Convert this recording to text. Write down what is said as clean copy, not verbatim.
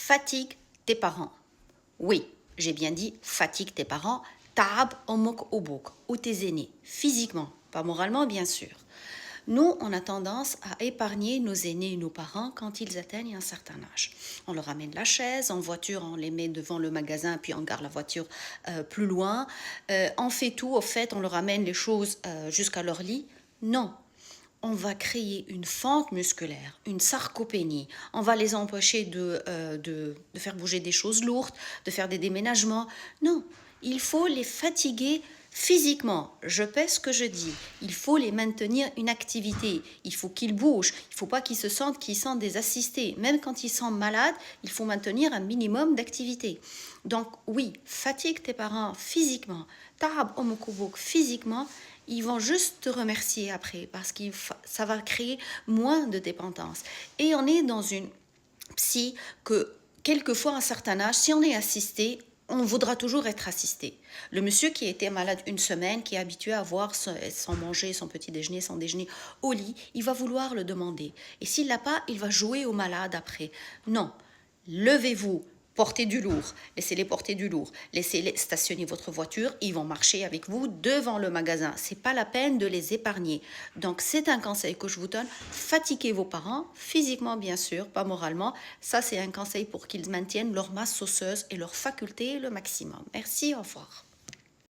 fatigue tes parents. Oui, j'ai bien dit fatigue tes parents. Ta'ab omok obok, ou tes aînés, physiquement, pas moralement bien sûr. Nous, on a tendance à épargner nos aînés et nos parents quand ils atteignent un certain âge. On leur amène la chaise, en voiture, on les met devant le magasin, puis on garde la voiture plus loin. On fait tout, au fait, on leur amène les choses jusqu'à leur lit. Non, on va créer une fente musculaire, une sarcopénie. On va les empêcher de faire bouger des choses lourdes, de faire des déménagements. Non, il faut les fatiguer physiquement. Je pèse ce que je dis. Il faut les maintenir une activité. Il faut qu'ils bougent. Il ne faut pas qu'ils se sentent des assistés. Même quand ils sont malades, il faut maintenir un minimum d'activité. Donc oui, fatigue tes parents physiquement. Ta'ab omukubuk physiquement. Ils vont juste te remercier après parce que ça va créer moins de dépendance. Et on est dans une psy que, quelquefois, à un certain âge, si on est assisté, on voudra toujours être assisté. Le monsieur qui était malade une semaine, qui est habitué à avoir son manger, son petit déjeuner, son déjeuner au lit, il va vouloir le demander. Et s'il l'a pas, il va jouer au malade après. Non, levez-vous. Portez du lourd, laissez-les porter du lourd, laissez-les stationner votre voiture, ils vont marcher avec vous devant le magasin. C'est pas la peine de les épargner. Donc c'est un conseil que je vous donne, fatiguez vos parents, physiquement bien sûr, pas moralement. Ça c'est un conseil pour qu'ils maintiennent leur masse osseuse et leur faculté le maximum. Merci, au revoir.